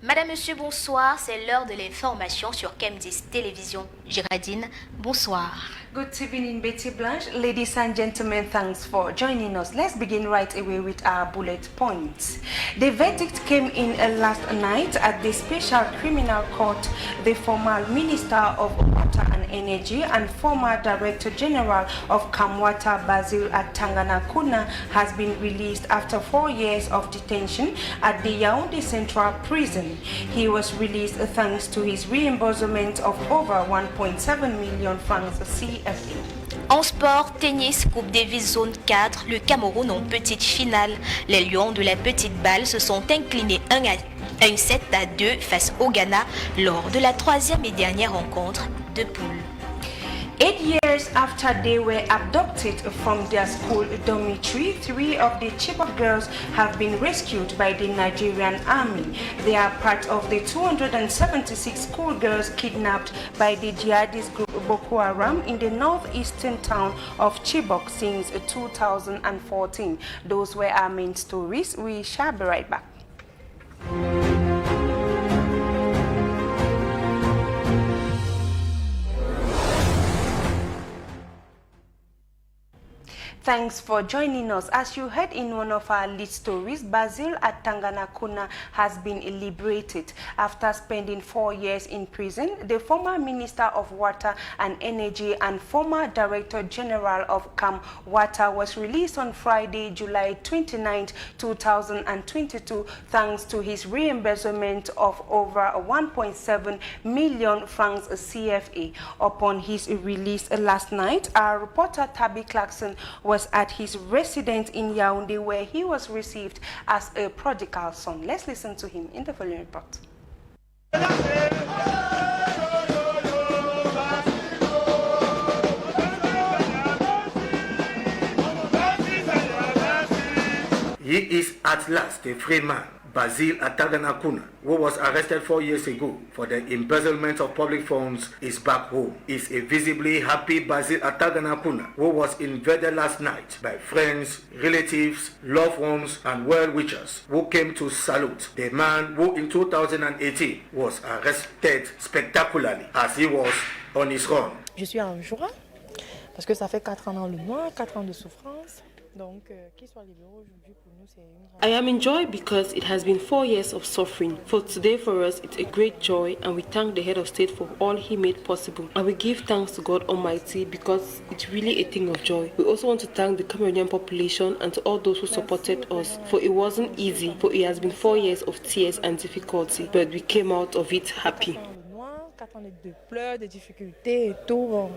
Madame, Monsieur, bonsoir. C'est l'heure de l'information sur KM10 Télévision. Géraldine, bonsoir. Good evening, Betty Blanche. Ladies and gentlemen, thanks for joining us. Let's begin right away with our bullet points. The verdict came in last night at the Special Criminal Court. The former Minister of Water and Energy and former Director General of Kamwata, Basil Atanganakuna, has been released after 4 years of detention at the Yaoundé Central Prison. He was released thanks to his reimbursement of over 1.7 million francs CFA. En sport, tennis, Coupe Davis Zone 4, le Cameroun en petite finale. Les Lions de la petite balle se sont inclinés 1 7 à 2 face au Ghana lors de la troisième et dernière rencontre de poule. 8 years after they were abducted from their school dormitory, 3 of the Chibok girls have been rescued by the Nigerian army. They are part of the 276 schoolgirls kidnapped by the jihadist group Boko Haram in the northeastern town of Chibok since 2014. Those were our main stories. We shall be right back. Thanks for joining us. As you heard in one of our lead stories, Basil Atanganakuna has been liberated after spending 4 years in prison. The former Minister of Water and Energy and former Director General of Kamwata was released on Friday, July 29, 2022, thanks to his reimbursement of over 1.7 million francs CFA. Upon his release last night, our reporter Tabby Clarkson was at his residence in Yaoundé, where he was received as a prodigal son. Let's listen to him in the following report. He is at last a free man. Basil Atanganakuna, who was arrested 4 years ago for the embezzlement of public funds, is back home. Is a visibly happy Basil Atanganakuna, who was invaded last night by friends, relatives, loved ones, and well-wishers who came to salute the man who in 2018 was arrested spectacularly as he was on his run. Je suis en joie parce que ça fait 4 ans dans le noir, 4 ans de souffrance. I am in joy because it has been 4 years of suffering. For today for us it's a great joy, and we thank the head of state for all he made possible. And we give thanks to God Almighty because it's really a thing of joy. We also want to thank the Cameroonian population and to all those who supported us, for it wasn't easy, for it has been 4 years of tears and difficulty, but we came out of it happy. 4 ans de pleurs, de difficultés et tout,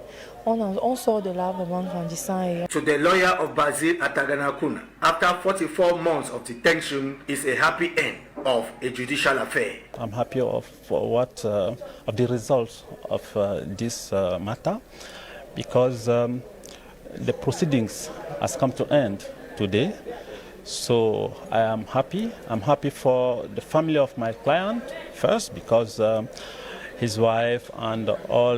on sort de là vraiment grandissant. To the lawyer of Basil Atanganakuna, after 44 months of detention is a happy end of a judicial affair. I'm happy of the results of this matter because the proceedings has come to end today. So I am happy. I'm happy for the family of my client first because his wife and all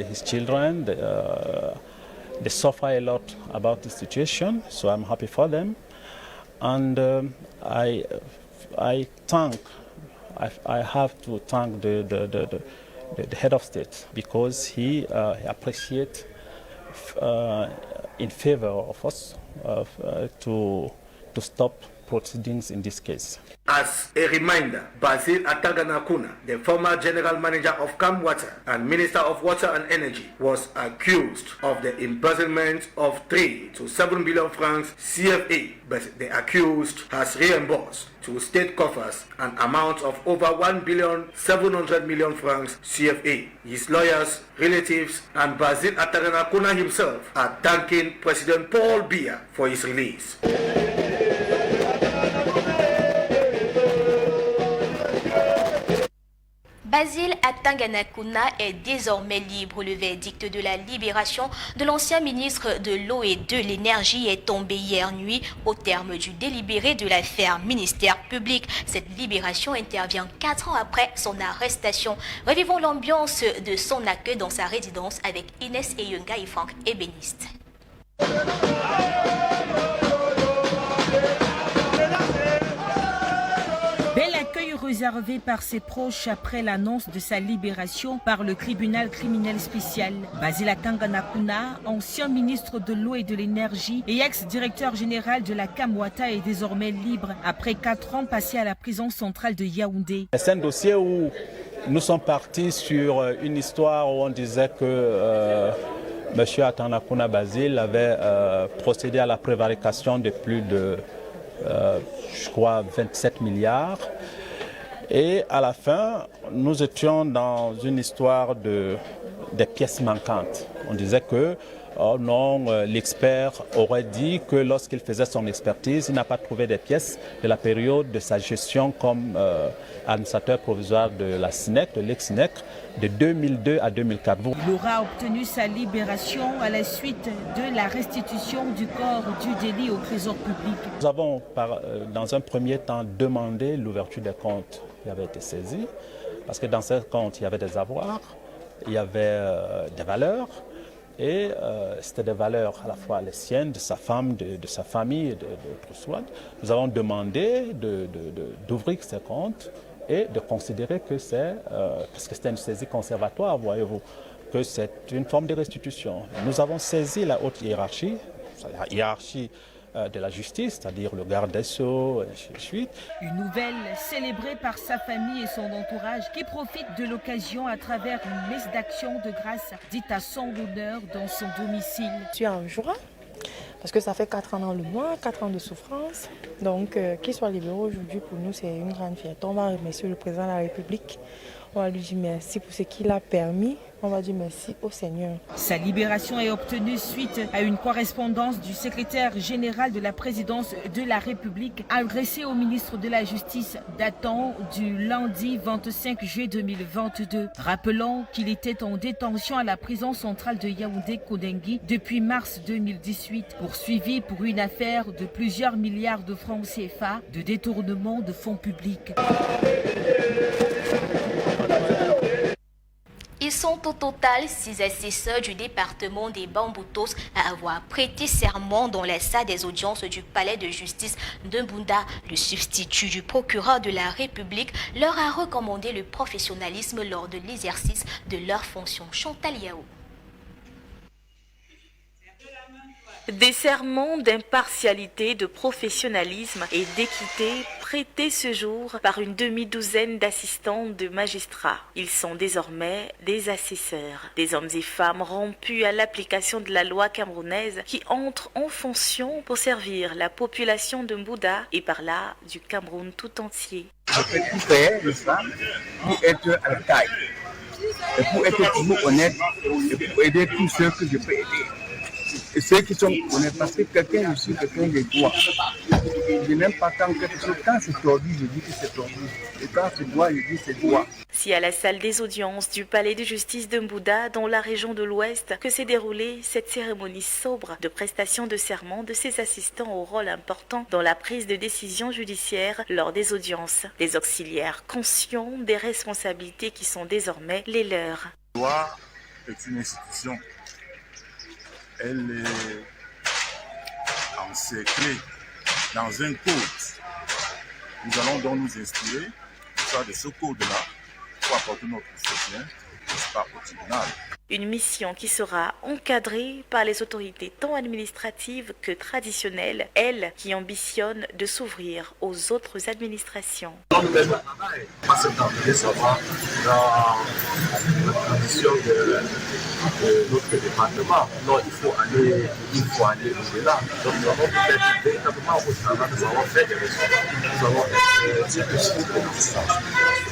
his children, they suffer a lot about the situation, so I'm happy for them. And I have to thank the head of state because he appreciates in favor of us to stop proceedings in this case. As a reminder, Basil Atanganakuna, the former general manager of Kamwata and Minister of Water and Energy, was accused of the embezzlement of 3 to 7 billion francs CFA, but the accused has reimbursed to state coffers an amount of over 1.7 billion francs CFA. His lawyers, relatives, and Basil Atanganakuna himself are thanking President Paul Biya for his release. Basil Atanganakuna est désormais libre. Le verdict de la libération de l'ancien ministre de l'eau et de l'énergie est tombé hier nuit au terme du délibéré de l'affaire ministère public. Cette libération intervient 4 ans après son arrestation. Revivons l'ambiance de son accueil dans sa résidence avec Inès Eyunga et Franck Ébéniste. réservé par ses proches après l'annonce de sa libération par le tribunal criminel spécial. Basil Atanga Nakuna, ancien ministre de l'eau et de l'énergie et ex-directeur général de la Kamwata, est désormais libre après 4 ans passés à la prison centrale de Yaoundé. C'est un dossier où nous sommes partis sur une histoire où on disait que M. Atanga Nakuna Basil avait procédé à la prévarication de plus de, je crois, 27 milliards. Et à la fin, nous étions dans une histoire des pièces manquantes. On disait que oh non, l'expert aurait dit que lorsqu'il faisait son expertise, il n'a pas trouvé des pièces de la période de sa gestion comme administrateur provisoire de la SNEC, de l'ex-SNEC, de 2002 à 2004. Il aura obtenu sa libération à la suite de la restitution du corps du délit au trésor public. Nous avons, dans un premier temps, demandé l'ouverture des comptes qui avaient été saisis, parce que dans ces comptes, il y avait des avoirs, il y avait des valeurs, et c'était des valeurs à la fois les siennes, de sa femme, de sa famille et d'autres soins. Nous avons demandé d'ouvrir ces comptes et de considérer que c'est, parce que c'était une saisie conservatoire, voyez-vous, que c'est une forme de restitution. Nous avons saisi la haute hiérarchie, la hiérarchie de la justice, c'est-à-dire le garde des Sceaux, et ainsi de suite. Une nouvelle célébrée par sa famille et son entourage qui profitent de l'occasion à travers une messe d'action de grâce dite à son honneur dans son domicile. Je suis en joie parce que ça fait 4 ans dans le mois, 4 ans de souffrance. Donc qu'il soit libéré aujourd'hui, pour nous, c'est une grande fierté. On va remercier le président de la République. On va lui dire merci pour ce qu'il a permis. On va dire merci au Seigneur. Sa libération est obtenue suite à une correspondance du secrétaire général de la présidence de la République adressée au ministre de la Justice datant du lundi 25 juillet 2022. Rappelons qu'il était en détention à la prison centrale de Yaoundé-Kodengui depuis mars 2018, poursuivi pour une affaire de plusieurs milliards de francs CFA de détournement de fonds publics. Ils sont au total 6 assesseurs du département des Bamboutos à avoir prêté serment dans la salle des audiences du palais de justice de Mbunda. Le substitut du procureur de la République leur a recommandé le professionnalisme lors de l'exercice de leurs fonctions. Chantal Yao. Des serments d'impartialité, de professionnalisme et d'équité prêtés ce jour par une demi-douzaine d'assistants de magistrats. Ils sont désormais des assesseurs, des hommes et femmes rompus à l'application de la loi camerounaise qui entrent en fonction pour servir la population de Mbouda et par là du Cameroun tout entier. Je fais tout faire, n'est-ce pas, pour être à la taille, et pour être toujours honnête, et pour aider tous ceux que je peux aider. Et ceux qui sont honnêtes, parce que quelqu'un, je suis quelqu'un de droit. Je n'aime pas tant quelque chose. Quand c'est tordu, je dis que c'est tordu. Et quand c'est droit, je dis que c'est droit. Si à la salle des audiences du palais de justice de Mbouda, dans la région de l'Ouest, que s'est déroulée cette cérémonie sobre de prestation de serment de ses assistants au rôle important dans la prise de décision judiciaire lors des audiences. Des auxiliaires conscients des responsabilités qui sont désormais les leurs. La loi est une institution. Elle est encerclée dans un code. Nous allons donc nous inspirer de ce code-là pour apporter notre soutien au tribunal. Une mission qui sera encadrée par les autorités tant administratives que traditionnelles, elles qui ambitionnent de s'ouvrir aux autres administrations. Pas s'établir savoir dans la tradition de notre département. Non, il faut aller au-delà. Donc nous avons peut-être véritablement au travail, nous avons fait des résultats. Nous avons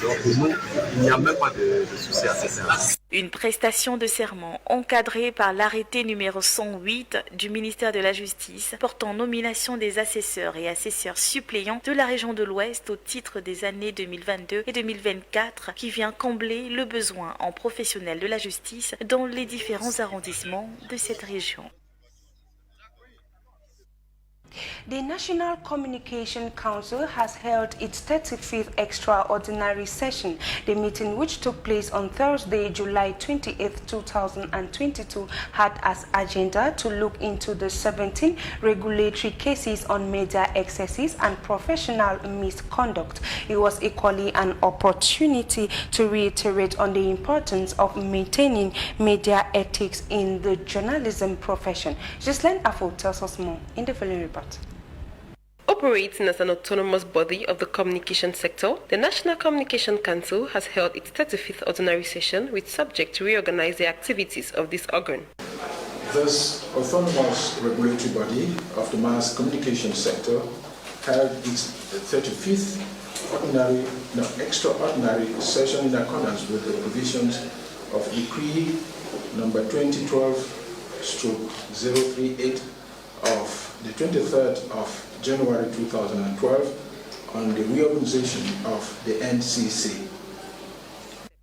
donc pour nous, il n'y a même pas de souci à ce service. Une prestation de serment encadrée par l'arrêté numéro 108 du ministère de la Justice portant nomination des assesseurs et assesseurs suppléants de la région de l'Ouest au titre des années 2022 et 2024 qui vient combler le besoin en professionnels de la justice dans les différents arrondissements de cette région. The National Communication Council has held its 35th extraordinary session. The meeting, which took place on Thursday, July 28, 2022, had as agenda to look into the 17 regulatory cases on media excesses and professional misconduct. It was equally an opportunity to reiterate on the importance of maintaining media ethics in the journalism profession. Ghislaine Afo tells us more in the following report. Operating as an autonomous body of the communication sector, the National Communication Council has held its 35th ordinary session with subject to reorganize the activities of this organ. This autonomous regulatory body of the mass communication sector held its 35th extraordinary session in accordance with the provisions of Decree number 2012/038 of the 23rd of January 2012 on the reorganization of the NCC.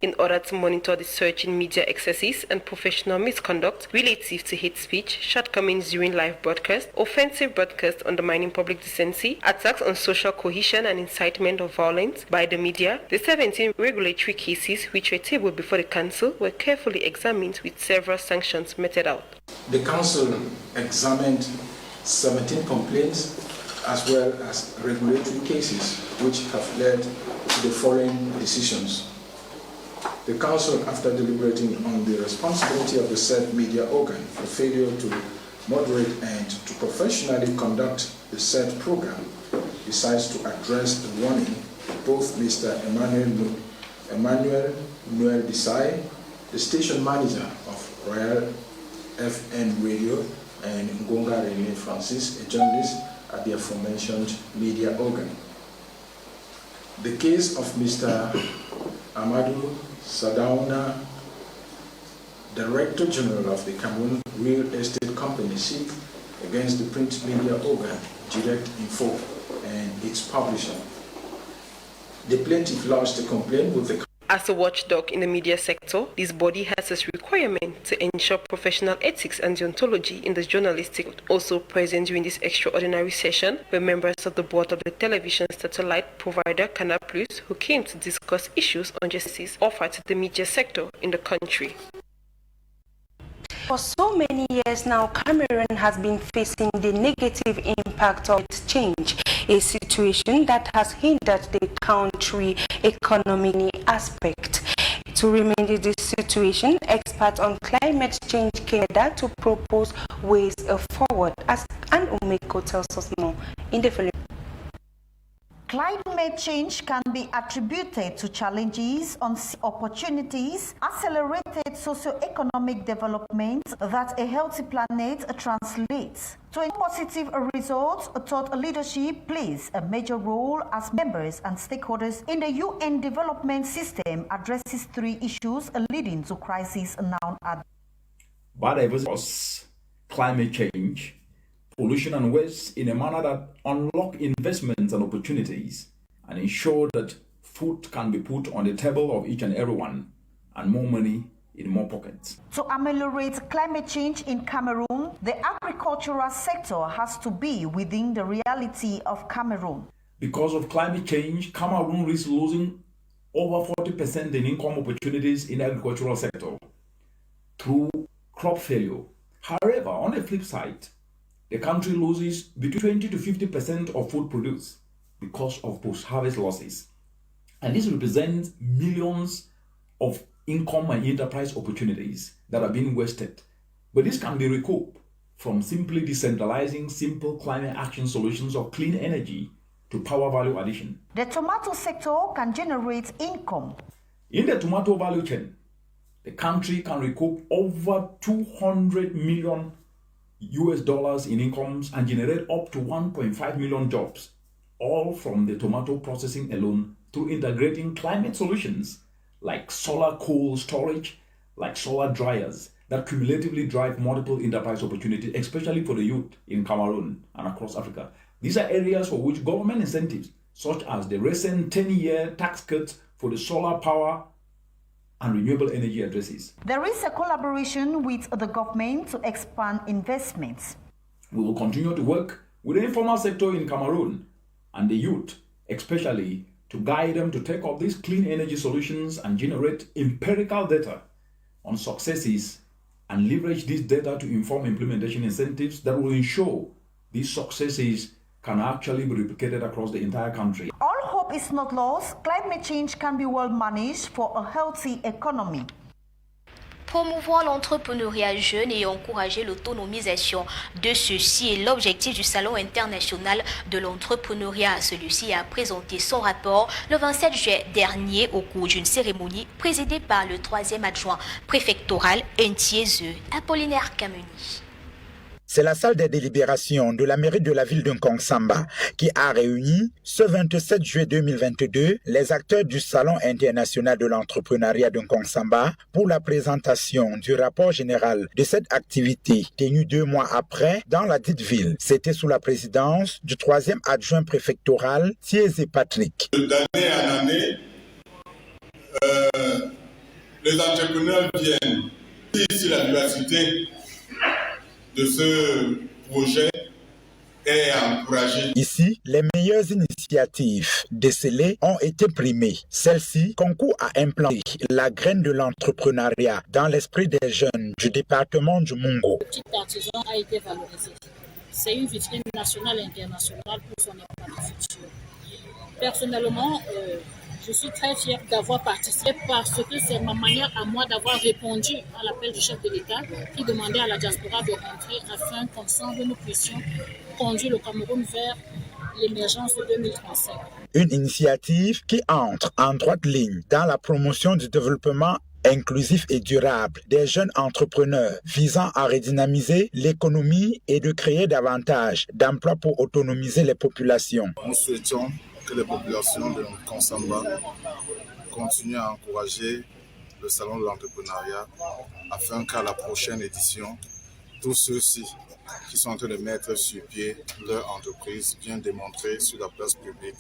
In order to monitor the surge in media excesses and professional misconduct relative to hate speech, shortcomings during live broadcast, offensive broadcast undermining public decency, attacks on social cohesion and incitement of violence by the media, the 17 regulatory cases which were tabled before the Council were carefully examined with several sanctions meted out. The Council examined 17 complaints as well as regulatory cases which have led to the following decisions. The Council, after deliberating on the responsibility of the said media organ for failure to moderate and to professionally conduct the said program, decides to address the warning both Mr. Emmanuel Noel Desai, the station manager of Royal FM Radio, and Ngonga Rene Francis, a journalist at the aforementioned media organ. The case of Mr. Amadou Sadauna, Director General of the Cameroon Real Estate Company, SIC, against the print media organ, Direct Info, and its publisher. The plaintiff lodged a complaint with the As a watchdog in the media sector, this body has as requirement to ensure professional ethics and deontology in the journalistic. Also present during this extraordinary session were members of the board of the television satellite provider Canal Plus, who came to discuss issues on justice offered to the media sector in the country. For so many years now, Cameroon has been facing the negative impact of its change, a situation that has hindered the country's economic aspect. To remedy this situation, experts on climate change came together to propose ways forward, as Anne Umeko tells us more in the following. Climate change can be attributed to challenges on opportunities, accelerated socio-economic development that a healthy planet translates. To a positive result, thought leadership plays a major role as members and stakeholders in the UN development system addresses 3 issues leading to crisis now at biodiversity, climate change, pollution and waste in a manner that unlock investments and opportunities and ensure that food can be put on the table of each and everyone and more money in more pockets. To ameliorate climate change in Cameroon, the agricultural sector has to be within the reality of Cameroon. Because of climate change, Cameroon risks losing over 40% in income opportunities in the agricultural sector through crop failure. However, on the flip side, the country loses between 20 to 50% of food produced because of post-harvest losses. And this represents millions of income and enterprise opportunities that are being wasted. But this can be recouped from simply decentralizing simple climate action solutions of clean energy to power value addition. The tomato sector can generate income. In the tomato value chain, the country can recoup over $200 million in incomes and generate up to 1.5 million jobs, all from the tomato processing alone through integrating climate solutions like solar coal storage, like solar dryers that cumulatively drive multiple enterprise opportunities, especially for the youth in Cameroon and across Africa. These are areas for which government incentives, such as the recent 10-year tax cuts for the solar power and renewable energy addresses. There is a collaboration with the government to expand investments. We will continue to work with the informal sector in Cameroon and the youth, especially to guide them to take up these clean energy solutions and generate empirical data on successes and leverage this data to inform implementation incentives that will ensure these successes can actually be replicated across the entire country. All hope is not lost. Climate change can be well managed for a healthy economy. Promouvoir l'entrepreneuriat jeune et encourager l'autonomisation de ceux-ci est l'objectif du Salon international de l'entrepreneuriat. Celui-ci a présenté son rapport le 27 juillet dernier au cours d'une cérémonie présidée par le 3e adjoint préfectoral Ntieze Apollinaire Kameni. C'est la salle des délibérations de la mairie de la ville de Nkongsamba qui a réuni ce 27 juillet 2022 les acteurs du Salon international de l'entrepreneuriat de Nkongsamba pour la présentation du rapport général de cette activité tenue 2 mois après dans la dite ville. C'était sous la présidence du 3e adjoint préfectoral Thiezé Patrick. D'année en année, les entrepreneurs viennent ici la diversité de ce projet est encouragée. Ici, les meilleures initiatives décelées ont été primées. Celles-ci concourent à implanter la graine de l'entrepreneuriat dans l'esprit des jeunes du département du Mungo. Le petit artisan a été valorisé. C'est une vitrine nationale et internationale pour son impact futur. Personnellement, je suis très fière d'avoir participé parce que c'est ma manière à moi d'avoir répondu à l'appel du chef de l'État qui demandait à la diaspora de rentrer afin qu'ensemble nous puissions conduire le Cameroun vers l'émergence de 2035. Une initiative qui entre en droite ligne dans la promotion du développement inclusif et durable des jeunes entrepreneurs visant à redynamiser l'économie et de créer davantage d'emplois pour autonomiser les populations. Nous souhaitons que les populations de Nkongsamba continuent à encourager le salon de l'entrepreneuriat afin qu'à la prochaine édition, tous ceux-ci qui sont en train de mettre sur pied leur entreprise viennent démontrer sur la place publique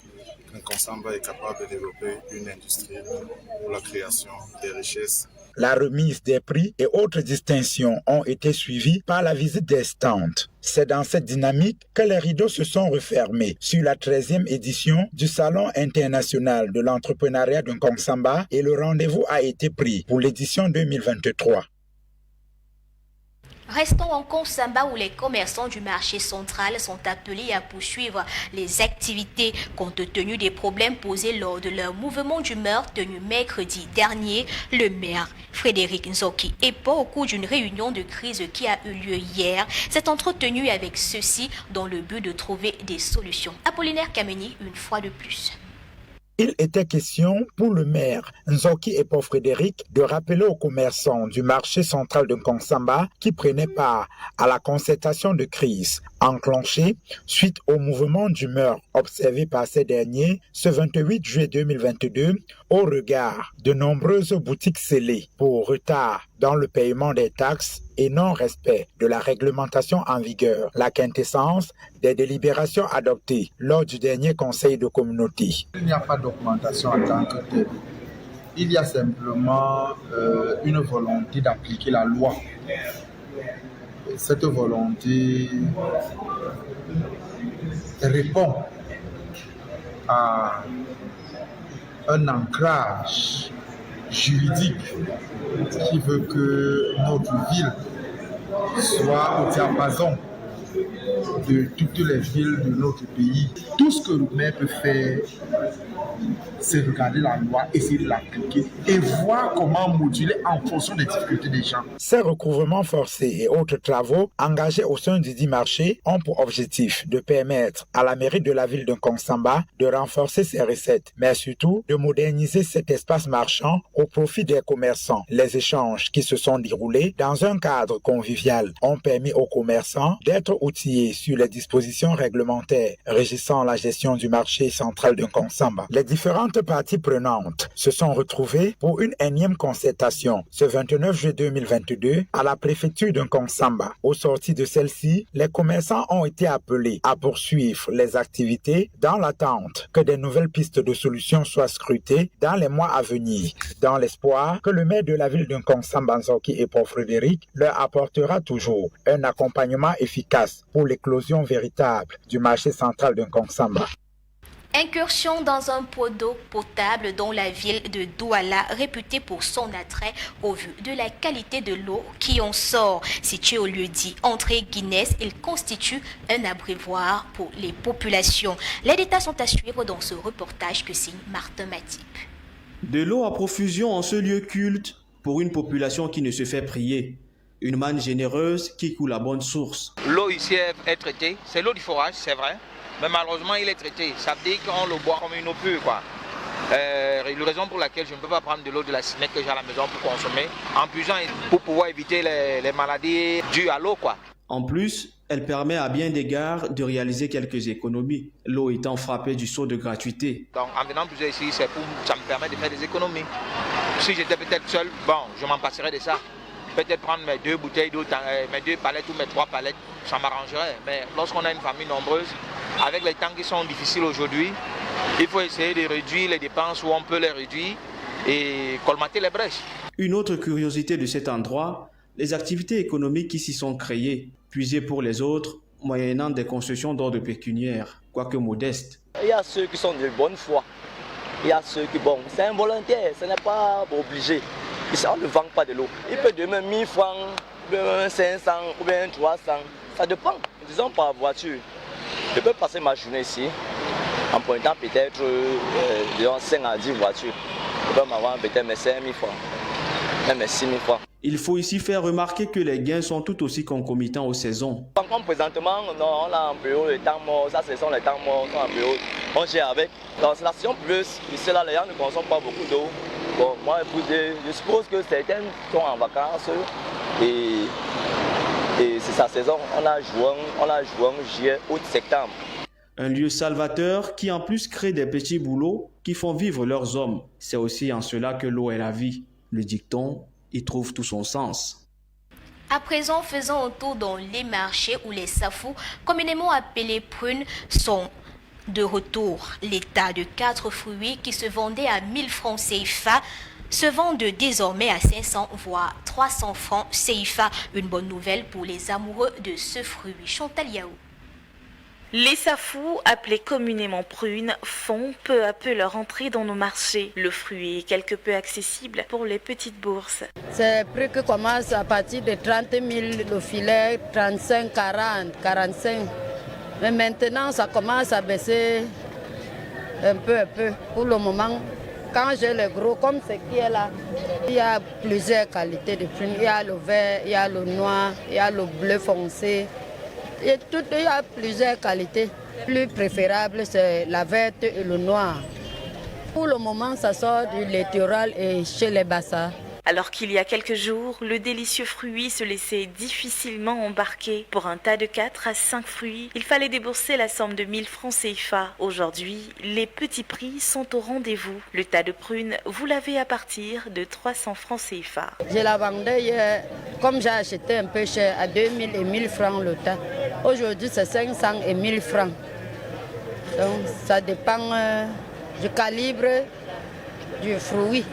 que Nkongsamba est capable de développer une industrie pour la création des richesses. La remise des prix et autres distinctions ont été suivies par la visite des stands. C'est dans cette dynamique que les rideaux se sont refermés sur la 13e édition du Salon international de l'entrepreneuriat de Nkongsamba et le rendez-vous a été pris pour l'édition 2023. Restons en Nkongsamba où les commerçants du marché central sont appelés à poursuivre les activités compte tenu des problèmes posés lors de leur mouvement d'humeur tenu mercredi dernier. Le maire Frédéric Nzoki Epo, au cours d'une réunion de crise qui a eu lieu hier, s'est entretenu avec ceux-ci dans le but de trouver des solutions. Apollinaire Kameni, une fois de plus. Il était question pour le maire Nzoki Epo Frédéric de rappeler aux commerçants du marché central de Nkongsamba qui prenaient part à la concertation de crise enclenchée suite au mouvement d'humeur observé par ces derniers ce 28 juillet 2022 au regard de nombreuses boutiques scellées pour retard dans le paiement des taxes et non-respect de la réglementation en vigueur, la quintessence des délibérations adoptées lors du dernier conseil de communauté. Il n'y a pas d'augmentation en tant que telle. Il y a simplement une volonté d'appliquer la loi. Et cette volonté répond à un ancrage juridique qui veut que notre ville soit au diapason de toutes les villes de notre pays. Tout ce que le maire peut faire, c'est regarder la loi, essayer de l'appliquer et voir comment moduler en fonction des difficultés des gens. Ces recouvrements forcés et autres travaux engagés au sein du dit marché ont pour objectif de permettre à la mairie de la ville de Nkongsamba de renforcer ses recettes, mais surtout de moderniser cet espace marchand au profit des commerçants. Les échanges qui se sont déroulés dans un cadre convivial ont permis aux commerçants d'être outillés sur les dispositions réglementaires régissant la gestion du marché central de Nkongsamba. Les différentes parties prenantes se sont retrouvées pour une énième concertation ce 29 juillet 2022 à la préfecture de Nkongsamba. Au sorti de celle-ci, les commerçants ont été appelés à poursuivre les activités dans l'attente que des nouvelles pistes de solutions soient scrutées dans les mois à venir, dans l'espoir que le maire de la ville de Nkongsamba, Nzoki Epo Frédéric, leur apportera toujours un accompagnement efficace chance pour l'éclosion véritable du marché central de Nkongsamba. Incursion dans un pot d'eau potable dont la ville de Douala, réputée pour son attrait au vu de la qualité de l'eau qui en sort. Situé au lieu-dit Entrée Guinness, il constitue un abreuvoir pour les populations. Les détails sont à suivre dans ce reportage que signe Martin Matip. De l'eau à profusion en ce lieu culte pour une population qui ne se fait prier. Une manne généreuse qui coule à bonne source. L'eau ici est traitée, c'est l'eau du forage, c'est vrai. Mais malheureusement, il est traité. Ça veut dire qu'on le boit comme une eau pure, quoi. La raison pour laquelle je ne peux pas prendre de l'eau de la Cinec que j'ai à la maison pour consommer, en puisant pour pouvoir éviter les maladies dues à l'eau, quoi. En plus, elle permet à bien des égards de réaliser quelques économies, l'eau étant frappée du sceau de gratuité. Donc, en venant plus ici, ça me permet de faire des économies. Si j'étais peut-être seul, bon, je m'en passerais de ça. Peut-être prendre mes 2 bouteilles d'eau, mes 2 palettes ou mes 3 palettes, ça m'arrangerait. Mais lorsqu'on a une famille nombreuse, avec les temps qui sont difficiles aujourd'hui, il faut essayer de réduire les dépenses où on peut les réduire et colmater les brèches. Une autre curiosité de cet endroit, les activités économiques qui s'y sont créées, puisées pour les autres, moyennant des concessions d'ordre pécuniaire, quoique modestes. Il y a ceux qui sont de bonne foi. Il y a ceux qui, bon, c'est involontaire, ce n'est pas obligé. On ne vend pas de l'eau. Il peut donner 1000 francs, 500 ou bien 300. Ça dépend. Disons par voiture. Je peux passer ma journée ici en pointant peut-être 5 à 10 voitures. Je peux m'avoir peut-être mes 5 000 francs, même mes 6 000 francs. Il faut ici faire remarquer que les gains sont tout aussi concomitants aux saisons. Comme présentement, on a un peu le temps mort, ça ce sont les temps morts, on gère avec. Dans la saison pluvieuse, ici là, les gens ne consomment pas beaucoup d'eau. Bon, moi, je suppose que certains sont en vacances et c'est sa saison. On a juin, juillet, août, septembre. Un lieu salvateur qui en plus crée des petits boulots qui font vivre leurs hommes. C'est aussi en cela que l'eau est la vie. Le dicton y trouve tout son sens. À présent, faisons un tour dans les marchés où les safous, communément appelés prunes, sont de retour. Les tas de 4 fruits qui se vendaient à 1000 francs CFA se vendent désormais à 500 voire 300 francs CFA. Une bonne nouvelle pour les amoureux de ce fruit. Chantal Yaou. Les safous, appelés communément prunes, font peu à peu leur entrée dans nos marchés. Le fruit est quelque peu accessible pour les petites bourses. C'est un prix qui commence à partir de 30 000 le filet, 35, 40, 45. Mais maintenant, ça commence à baisser un peu. Pour le moment, quand j'ai le gros, comme ce qui est là, il y a plusieurs qualités de prunes. Il y a le vert, il y a le noir, il y a le bleu foncé. Il y a plusieurs qualités. Le plus préférable, c'est la verte et le noir. Pour le moment, ça sort du littoral et chez les bassins. Alors qu'il y a quelques jours, le délicieux fruit se laissait difficilement embarquer. Pour un tas de 4 à 5 fruits, il fallait débourser la somme de 1000 francs CFA. Aujourd'hui, les petits prix sont au rendez-vous. Le tas de prunes, vous l'avez à partir de 300 francs CFA. Je la vendais hier, comme j'ai acheté un peu cher, à 2000 et 1000 francs le tas. Aujourd'hui, c'est 500 et 1000 francs. Donc, ça dépend du calibre du fruit.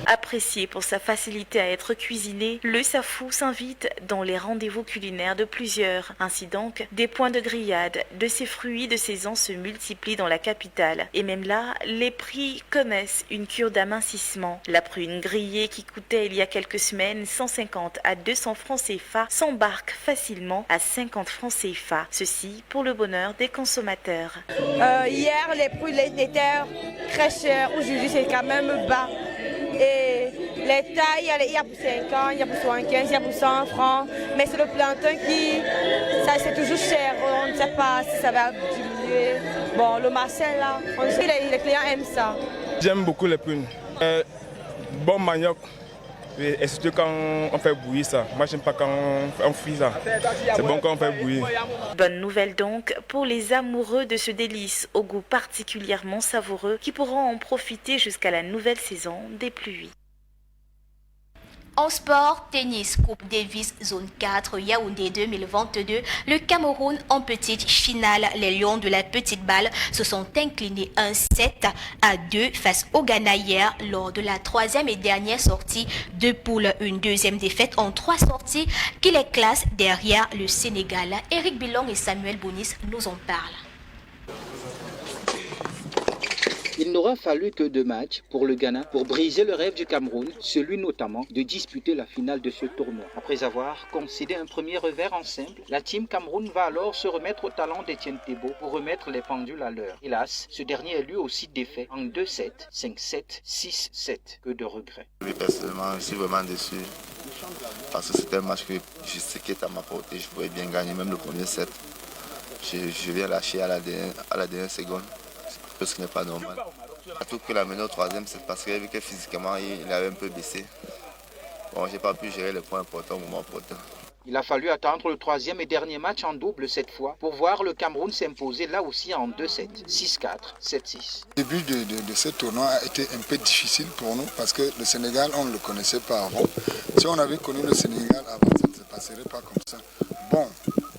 Apprécié pour sa facilité à être cuisiné, le safou s'invite dans les rendez-vous culinaires de plusieurs. Ainsi donc, des points de grillade de ces fruits de saison se multiplient dans la capitale. Et même là, les prix connaissent une cure d'amincissement. La prune grillée qui coûtait il y a quelques semaines 150 à 200 francs CFA s'embarque facilement à 50 francs CFA. Ceci pour le bonheur des consommateurs. Hier, les prix étaient très chers. Aujourd'hui, c'est quand même bas. Et les tailles, il y a pour 50, il y a pour 75, il y a pour 100 francs. Mais c'est le plantain ça c'est toujours cher. On ne sait pas si ça va diminuer. Bon, le marcel là, les clients aiment ça. J'aime beaucoup les prunes. Bon manioc. Et surtout quand on fait bouillir ça. Moi, j'aime pas quand on frit ça. C'est bon quand on fait bouillir. Bonne nouvelle donc pour les amoureux de ce délice au goût particulièrement savoureux qui pourront en profiter jusqu'à la nouvelle saison des pluies. En sport, tennis, Coupe Davis, zone 4, Yaoundé 2022, le Cameroun en petite finale. Les Lions de la petite balle se sont inclinés 1-7-2 face au Ghana hier lors de la troisième et dernière sortie de poule. Une deuxième défaite en 3 sorties qui les classe derrière le Sénégal. Eric Bilong et Samuel Bounis nous en parlent. Il n'aura fallu que 2 matchs pour le Ghana pour briser le rêve du Cameroun, celui notamment de disputer la finale de ce tournoi. Après avoir concédé un premier revers en simple, la team Cameroun va alors se remettre au talent d'Etienne Thébault pour remettre les pendules à l'heure. Hélas, ce dernier est lui aussi défait en 2-7, 5-7, 6-7. Que de regrets. Oui, personnellement, je suis vraiment déçu parce que c'était un match que je sais qui est à ma portée. Je pouvais bien gagner, même le premier set. Je viens lâcher à la dernière seconde. Ce qui n'est pas normal. Tout que la mené au troisième, c'est parce que vu que physiquement il avait un peu baissé. Bon, j'ai pas pu gérer les points importants au moment opportun. Il a fallu attendre le troisième et dernier match en double cette fois pour voir le Cameroun s'imposer là aussi en 2-7, 6-4, 7-6. Le début de ce tournoi a été un peu difficile pour nous parce que le Sénégal, on ne le connaissait pas avant. Si on avait connu le Sénégal avant, ça ne se passerait pas comme ça. Bon,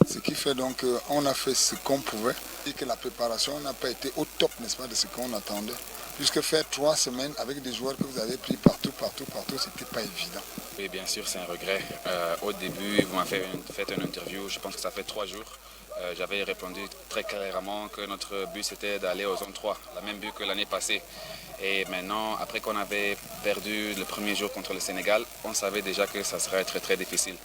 ce qui fait donc qu'on a fait ce qu'on pouvait et que la préparation n'a pas été au top, n'est-ce pas, de ce qu'on attendait. Puisque faire 3 semaines avec des joueurs que vous avez pris partout, c'était pas évident. Oui, bien sûr, c'est un regret. Au début, vous m'avez fait une interview, je pense que ça fait 3 jours. J'avais répondu très clairement que notre but c'était d'aller aux zone 3, la même but que l'année passée. Et maintenant, après qu'on avait perdu le premier jour contre le Sénégal, on savait déjà que ça serait très très difficile.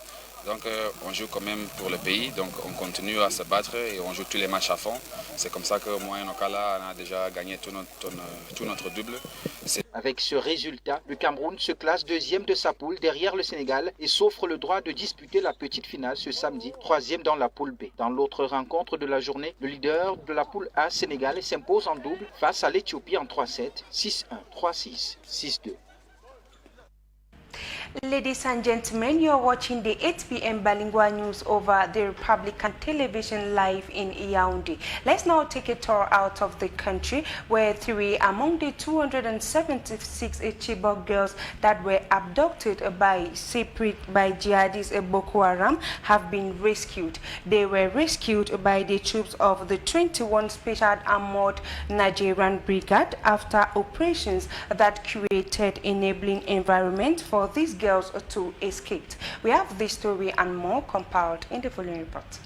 Donc on joue quand même pour le pays, donc on continue à se battre et on joue tous les matchs à fond. C'est comme ça que moi et Nokala, on a déjà gagné tout notre double. Avec ce résultat, le Cameroun se classe 2e de sa poule derrière le Sénégal et s'offre le droit de disputer la petite finale ce samedi, 3e dans la poule B. Dans l'autre rencontre de la journée, le leader de la poule A, Sénégal, s'impose en double face à l'Éthiopie en 3-7, 6-1, 3-6, 6-2. Ladies and gentlemen, you're watching the 8 p.m. Balingua news over the Republican television live in Yaoundé. Let's now take a tour out of the country where 3 among the 276 Chibok girls that were abducted by jihadists Boko Haram have been rescued. They were rescued by the troops of the 21 Special Armored Nigerian Brigade after operations that created enabling environment for these girls to escape. We have this story and more compiled in the following report.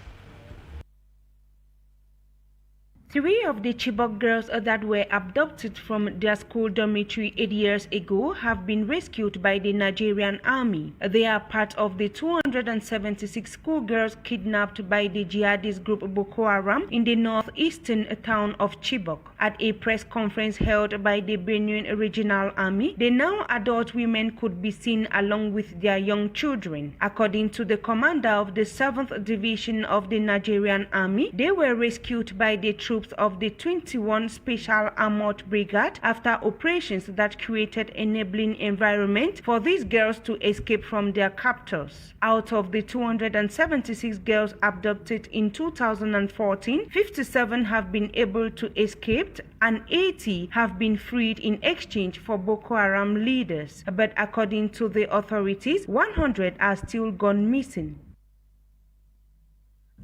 3 of the Chibok girls that were abducted from their school dormitory 8 years ago have been rescued by the Nigerian army. They are part of the 276 schoolgirls kidnapped by the jihadist group Boko Haram in the northeastern town of Chibok. At a press conference held by the Benue Regional Army, the now adult women could be seen along with their young children. According to the commander of the 7th Division of the Nigerian Army, they were rescued by the troops of the 21 Special Armored Brigade after operations that created enabling environment for these girls to escape from their captors. Out of the 276 girls abducted in 2014, 57 have been able to escape and 80 have been freed in exchange for Boko Haram leaders. But according to the authorities, 100 are still gone missing.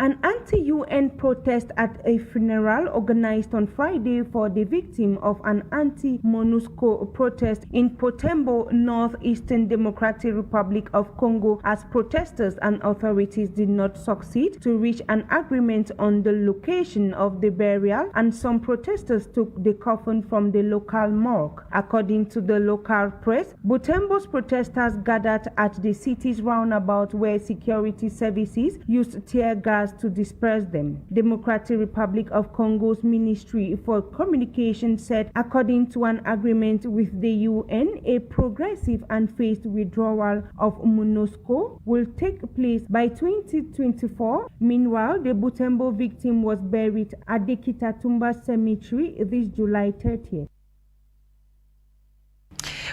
An anti-UN protest at a funeral organized on Friday for the victim of an anti-MONUSCO protest in Potembo, Northeastern Democratic Republic of Congo, as protesters and authorities did not succeed to reach an agreement on the location of the burial, and some protesters took the coffin from the local morgue. According to the local press, Potembo's protesters gathered at the city's roundabout where security services used tear gas to disperse them. Democratic Republic of Congo's Ministry for Communication said, according to an agreement with the UN, a progressive and phased withdrawal of MONUSCO will take place by 2024. Meanwhile, the Butembo victim was buried at the Kitatumba Cemetery this July 30th.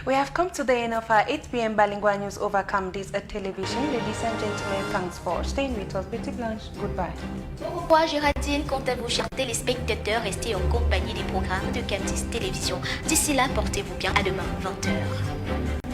We have come to the end of our 8 p.m. Balingua News over Camdis television. Ladies and gentlemen, thanks for staying with us. Betty Blanche, goodbye. Moi, Géraldine, quant à vous, chers téléspectateurs, restez en compagnie des programmes de Camdis Télévision. D'ici là, portez-vous bien. À demain, 20h.